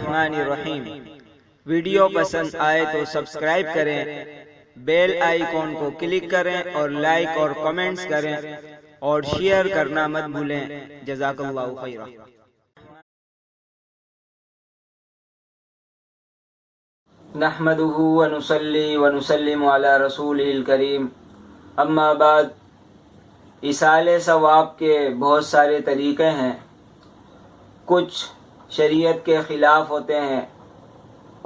الرحمن الرحیم۔ ویڈیو پسند آئے تو سبسکرائب کریں، بیل آئیکن کو کلک کریں اور لائک اور کمنٹس کریں اور شیئر کرنا مت بھولیں۔ جزاک اللہ خیرا۔ نحمده ونصلي ونسلم على رسوله الکریم، اما بعد۔ ایصال ثواب کے بہت سارے طریقے ہیں، کچھ شریعت کے خلاف ہوتے ہیں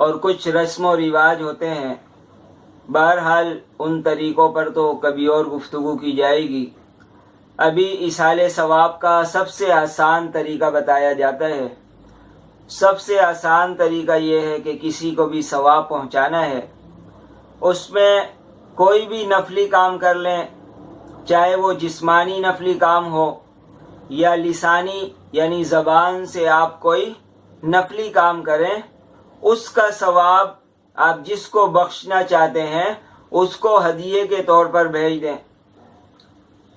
اور کچھ رسم و رواج ہوتے ہیں۔ بہرحال ان طریقوں پر تو کبھی اور گفتگو کی جائے گی۔ ابھی ایصال ثواب کا سب سے آسان طریقہ بتایا جاتا ہے۔ سب سے آسان طریقہ یہ ہے کہ کسی کو بھی ثواب پہنچانا ہے، اس میں کوئی بھی نفلی کام کر لیں، چاہے وہ جسمانی نفلی کام ہو یا لسانی یعنی زبان سے آپ کوئی نفلی کام کریں، اس کا ثواب آپ جس کو بخشنا چاہتے ہیں اس کو ہدیے کے طور پر بھیج دیں۔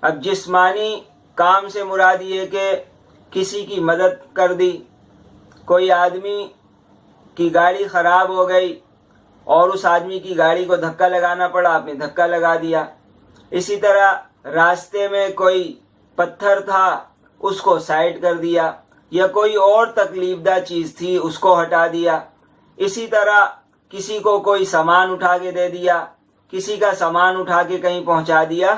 اب جسمانی کام سے مراد یہ کہ کسی کی مدد کر دی، کوئی آدمی کی گاڑی خراب ہو گئی اور اس آدمی کی گاڑی کو دھکا لگانا پڑا، آپ نے دھکا لگا دیا۔ اسی طرح راستے میں کوئی پتھر تھا، اس کو سائڈ کر دیا، یا کوئی اور تکلیف دہ چیز تھی اس کو ہٹا دیا۔ اسی طرح کسی کو کوئی سامان اٹھا کے دے دیا، کسی کا سامان اٹھا کے کہیں پہنچا دیا۔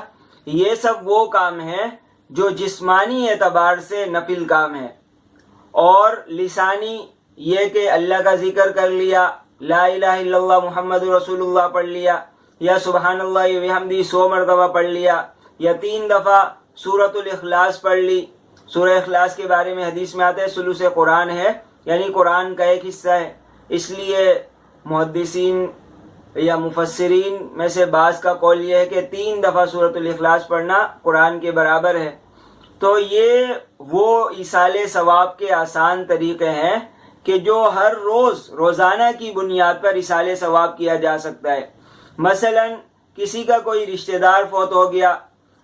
یہ سب وہ کام ہیں جو جسمانی اعتبار سے نفل کام ہے، اور لسانی یہ کہ اللہ کا ذکر کر لیا، لا الہ الا اللہ محمد رسول اللہ پڑھ لیا، یا سبحان اللہ وبحمدہ 100 مرتبہ پڑھ لیا، یا 3 دفعہ سورۃ الاخلاص پڑھ لی۔ سورہ اخلاص کے بارے میں حدیث میں آتا ہے ثلث قرآن ہے، یعنی قرآن کا ایک حصہ ہے۔ اس لیے محدثین یا مفسرین میں سے بعض کا قول یہ ہے کہ 3 دفعہ سورۃ الاخلاص پڑھنا قرآن کے برابر ہے۔ تو یہ وہ ایصال ثواب کے آسان طریقے ہیں کہ جو ہر روز روزانہ کی بنیاد پر ایصال ثواب کیا جا سکتا ہے۔ مثلا کسی کا کوئی رشتہ دار فوت ہو گیا،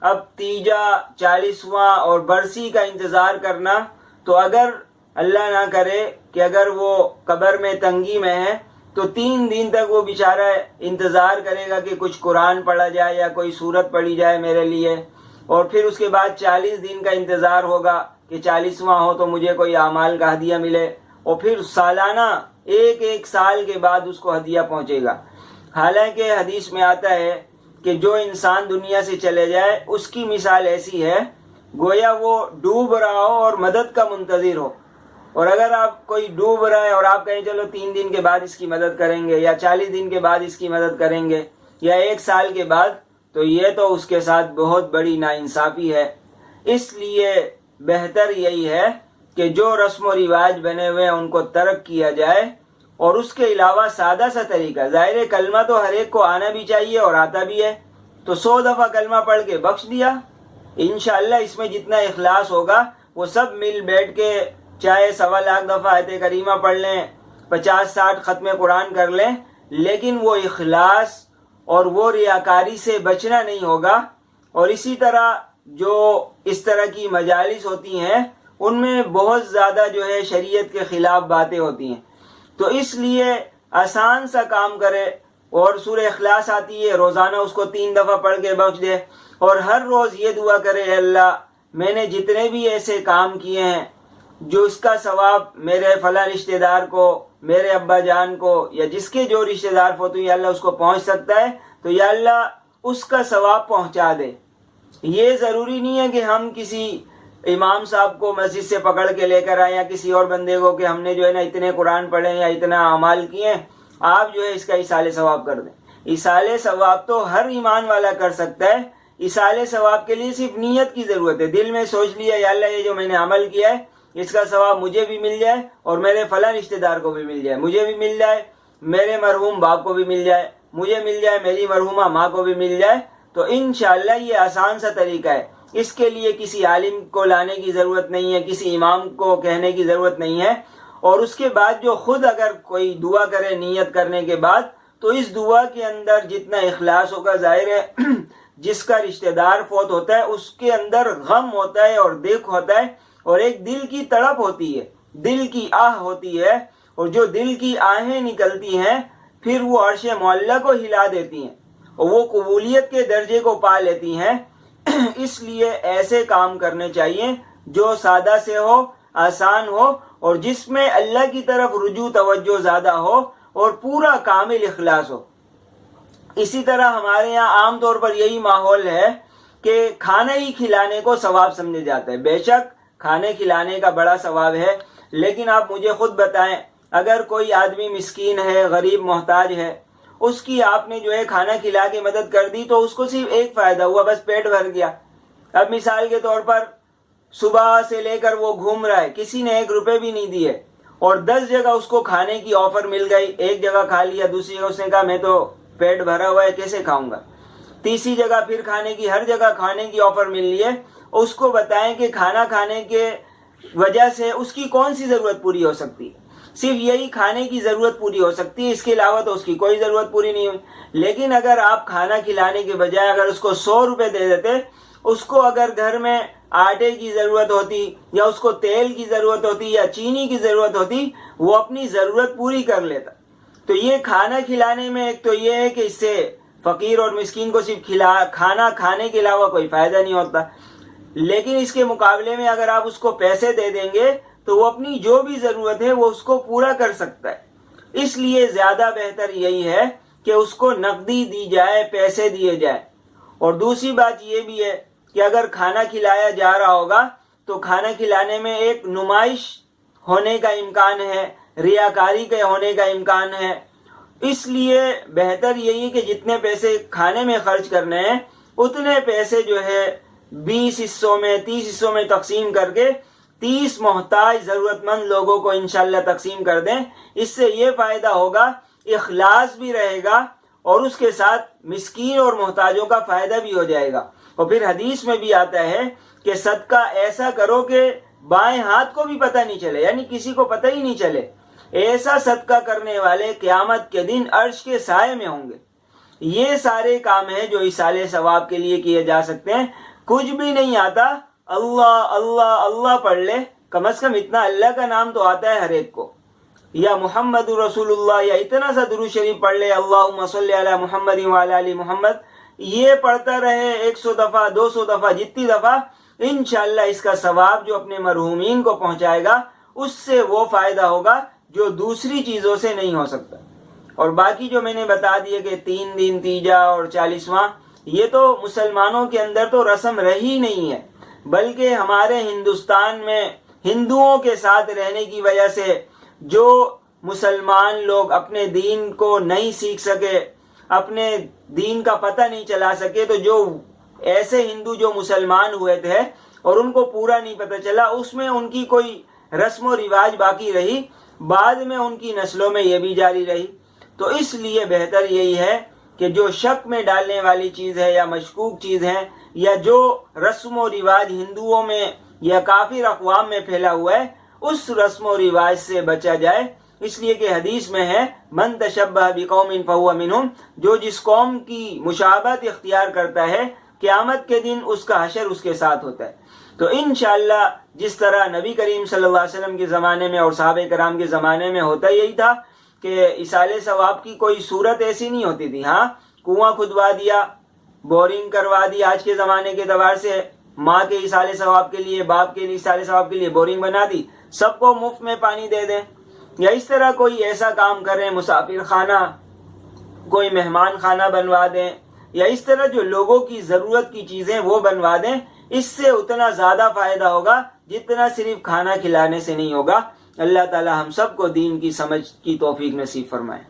اب تیجا، 40واں اور برسی کا انتظار کرنا، تو اگر اللہ نہ کرے کہ اگر وہ قبر میں تنگی میں ہے تو 3 دن تک وہ بیچارہ انتظار کرے گا کہ کچھ قرآن پڑھا جائے یا کوئی سورت پڑھی جائے میرے لیے، اور پھر اس کے بعد 40 دن کا انتظار ہوگا کہ 40واں ہو تو مجھے کوئی اعمال کا ہدیہ ملے، اور پھر سالانہ ایک سال کے بعد اس کو ہدیہ پہنچے گا۔ حالانکہ حدیث میں آتا ہے کہ جو انسان دنیا سے چلے جائے اس کی مثال ایسی ہے گویا وہ ڈوب رہا ہو اور مدد کا منتظر ہو۔ اور اگر آپ کوئی ڈوب رہا ہے اور آپ کہیں چلو 3 دن کے بعد اس کی مدد کریں گے، یا 40 دن کے بعد اس کی مدد کریں گے، یا 1 سال کے بعد، تو یہ تو اس کے ساتھ بہت بڑی ناانصافی ہے۔ اس لیے بہتر یہی ہے کہ جو رسم و رواج بنے ہوئے ہیں ان کو ترک کیا جائے، اور اس کے علاوہ سادہ سا طریقہ، ظاہر ہے کلمہ تو ہر ایک کو آنا بھی چاہیے اور آتا بھی ہے، تو 100 دفعہ کلمہ پڑھ کے بخش دیا۔ انشاءاللہ اس میں جتنا اخلاص ہوگا وہ سب مل بیٹھ کے چاہے 1.25 لاکھ دفعہ آیت کریمہ پڑھ لیں، 50-60 ختم قرآن کر لیں، لیکن وہ اخلاص اور وہ ریاکاری سے بچنا نہیں ہوگا۔ اور اسی طرح جو اس طرح کی مجالس ہوتی ہیں ان میں بہت زیادہ جو ہے شریعت کے خلاف باتیں ہوتی ہیں، تو اس لیے آسان سا کام کرے، اور سورہ اخلاص آتی ہے روزانہ اس کو 3 دفعہ پڑھ کے بخش دے، اور ہر روز یہ دعا کرے، اے اللہ میں نے جتنے بھی ایسے کام کیے ہیں جو اس کا ثواب میرے فلاں رشتہ دار کو، میرے ابا جان کو، یا جس کے جو رشتہ دار فوت ہوئے، یا اللہ اس کو پہنچ سکتا ہے تو یا اللہ اس کا ثواب پہنچا دے۔ یہ ضروری نہیں ہے کہ ہم کسی امام صاحب کو مسجد سے پکڑ کے لے کر آئے، یا کسی اور بندے کو کہ ہم نے جو ہے نا اتنے قرآن پڑھے یا اتنا اعمال کیے ہیں، آپ جو ہے اس کا ایصال ثواب کر دیں۔ ایصال ثواب تو ہر ایمان والا کر سکتا ہے۔ ایصال ثواب کے لیے صرف نیت کی ضرورت ہے۔ دل میں سوچ لیا یا اللہ یہ جو میں نے عمل کیا ہے اس کا ثواب مجھے بھی مل جائے اور میرے فلاں رشتہ دار کو بھی مل جائے، مجھے بھی مل جائے، میرے مرحوم باپ کو بھی مل جائے، مجھے مل جائے، میری مرحومہ ماں کو بھی مل جائے، تو انشاءاللہ یہ آسان سا طریقہ ہے۔ اس کے لیے کسی عالم کو لانے کی ضرورت نہیں ہے، کسی امام کو کہنے کی ضرورت نہیں ہے۔ اور اس کے بعد جو خود اگر کوئی دعا کرے نیت کرنے کے بعد، تو اس دعا کے اندر جتنا اخلاص ہوگا، ظاہر ہے جس کا رشتہ دار فوت ہوتا ہے اس کے اندر غم ہوتا ہے اور دکھ ہوتا ہے، اور ایک دل کی تڑپ ہوتی ہے، دل کی آہ ہوتی ہے، اور جو دل کی آہیں نکلتی ہیں پھر وہ عرش معلی کو ہلا دیتی ہیں اور وہ قبولیت کے درجے کو پا لیتی ہیں۔ اس لیے ایسے کام کرنے چاہیے جو سادہ سے ہو، آسان ہو اور جس میں اللہ کی طرف رجوع توجہ زیادہ ہو اور پورا کامل اخلاص ہو۔ اسی طرح ہمارے یہاں عام طور پر یہی ماحول ہے کہ کھانا ہی کھلانے کو ثواب سمجھے جاتا ہے۔ بے شک کھانے کھلانے کا بڑا ثواب ہے، لیکن آپ مجھے خود بتائیں، اگر کوئی آدمی مسکین ہے، غریب محتاج ہے، اس کی آپ نے جو ہے کھانا کھلا کے مدد کر دی تو اس کو صرف ایک فائدہ ہوا، بس پیٹ بھر گیا۔ اب مثال کے طور پر صبح سے لے کر وہ گھوم رہا ہے، کسی نے 1 روپے بھی نہیں دیے اور 10 جگہ اس کو کھانے کی آفر مل گئی، ایک جگہ کھا لیا، دوسری جگہ اس نے کہا میں تو پیٹ بھرا ہوا ہے کیسے کھاؤں گا، تیسری جگہ پھر کھانے کی، ہر جگہ کھانے کی آفر مل لی ہے۔ اس کو بتائیں کہ کھانا کھانے کے وجہ سے اس کی کون سی ضرورت پوری ہو سکتی ہے؟ صرف یہی کھانے کی ضرورت پوری ہو سکتی ہے، اس کے علاوہ تو اس کی کوئی ضرورت پوری نہیں ہوئی۔ لیکن اگر آپ کھانا کھلانے کے بجائے اگر اس کو 100 روپے دے دیتے، اس کو اگر گھر میں آٹے کی ضرورت ہوتی یا اس کو تیل کی ضرورت ہوتی یا چینی کی ضرورت ہوتی، وہ اپنی ضرورت پوری کر لیتا۔ تو یہ کھانا کھلانے میں ایک تو یہ ہے کہ اس سے فقیر اور مسکین کو صرف کھانا کھانے کے علاوہ کوئی فائدہ نہیں ہوتا، لیکن اس کے مقابلے میں اگر آپ اس کو پیسے دے دیں گے تو وہ اپنی جو بھی ضرورت ہے وہ اس کو پورا کر سکتا ہے۔ اس لیے زیادہ بہتر یہی ہے کہ اس کو نقدی دی جائے، پیسے دیے جائے۔ اور دوسری بات یہ بھی ہے کہ اگر کھانا کھلایا جا رہا ہوگا تو کھانا کھلانے میں ایک نمائش ہونے کا امکان ہے، ریاکاری کے ہونے کا امکان ہے۔ اس لیے بہتر یہی ہے کہ جتنے پیسے کھانے میں خرچ کرنے ہیں اتنے پیسے جو ہے 20 حصوں میں 30 حصوں میں تقسیم کر کے 30 محتاج ضرورت مند لوگوں کو انشاءاللہ تقسیم کر دیں۔ اس سے یہ فائدہ ہوگا، اخلاص بھی رہے گا اور اس کے ساتھ مسکین اور محتاجوں کا فائدہ بھی ہو جائے گا۔ اور پھر حدیث میں بھی آتا ہے کہ صدقہ ایسا کرو کہ بائیں ہاتھ کو بھی پتہ نہیں چلے، یعنی کسی کو پتہ ہی نہیں چلے۔ ایسا صدقہ کرنے والے قیامت کے دن عرش کے سائے میں ہوں گے۔ یہ سارے کام ہیں جو ایصال ثواب کے لیے کیے جا سکتے ہیں۔ کچھ بھی نہیں آتا، اللہ اللہ اللہ پڑھ لے، کم از کم اتنا اللہ کا نام تو آتا ہے ہر ایک کو، یا محمد رسول اللہ، یا اتنا سا درود شریف پڑھ لے، اللہم صلی علی محمد وعلی آل محمد، یہ پڑھتا رہے 100 دفعہ 200 دفعہ، جتنی دفعہ، انشاءاللہ اس کا ثواب جو اپنے مرحومین کو پہنچائے گا اس سے وہ فائدہ ہوگا جو دوسری چیزوں سے نہیں ہو سکتا۔ اور باقی جو میں نے بتا دیا کہ 3 دن تیجا اور 40واں، یہ تو مسلمانوں کے اندر تو رسم رہی نہیں ہے، بلکہ ہمارے ہندوستان میں ہندوؤں کے ساتھ رہنے کی وجہ سے جو مسلمان لوگ اپنے دین کو نہیں سیکھ سکے، اپنے دین کا پتہ نہیں چلا سکے، تو جو ایسے ہندو جو مسلمان ہوئے تھے اور ان کو پورا نہیں پتہ چلا، اس میں ان کی کوئی رسم و رواج باقی رہی، بعد میں ان کی نسلوں میں یہ بھی جاری رہی۔ تو اس لیے بہتر یہی ہے کہ جو شک میں ڈالنے والی چیز ہے یا مشکوک چیز ہے یا جو رسم و رواج ہندوؤں میں یا کافر اقوام میں پھیلا ہوا ہے، اس رسم و رواج سے بچا جائے۔ اس لیے کہ حدیث میں ہے من تشبہ بقوم فہو منہم، جو جس قوم کی مشابہت اختیار کرتا ہے قیامت کے دن اس کا حشر اس کے ساتھ ہوتا ہے۔ تو انشاءاللہ جس طرح نبی کریم صلی اللہ علیہ وسلم کے زمانے میں اور صحابہ کرام کے زمانے میں ہوتا یہی تھا کہ ایصال ثواب کی کوئی صورت ایسی نہیں ہوتی تھی۔ ہاں، کنواں کھدوا دیا، بورنگ کروا دی، آج کے زمانے کے اعتبار سے ماں کے ایصال ثواب کے لیے، باپ کے ایصال ثواب کے لیے بورنگ بنا دی، سب کو مفت میں پانی دے دیں، یا اس طرح کوئی ایسا کام کریں، مسافر خانہ، کوئی مہمان خانہ بنوا دیں، یا اس طرح جو لوگوں کی ضرورت کی چیزیں وہ بنوا دیں، اس سے اتنا زیادہ فائدہ ہوگا جتنا صرف کھانا کھلانے سے نہیں ہوگا۔ اللہ تعالی ہم سب کو دین کی سمجھ کی توفیق نصیب فرمائے۔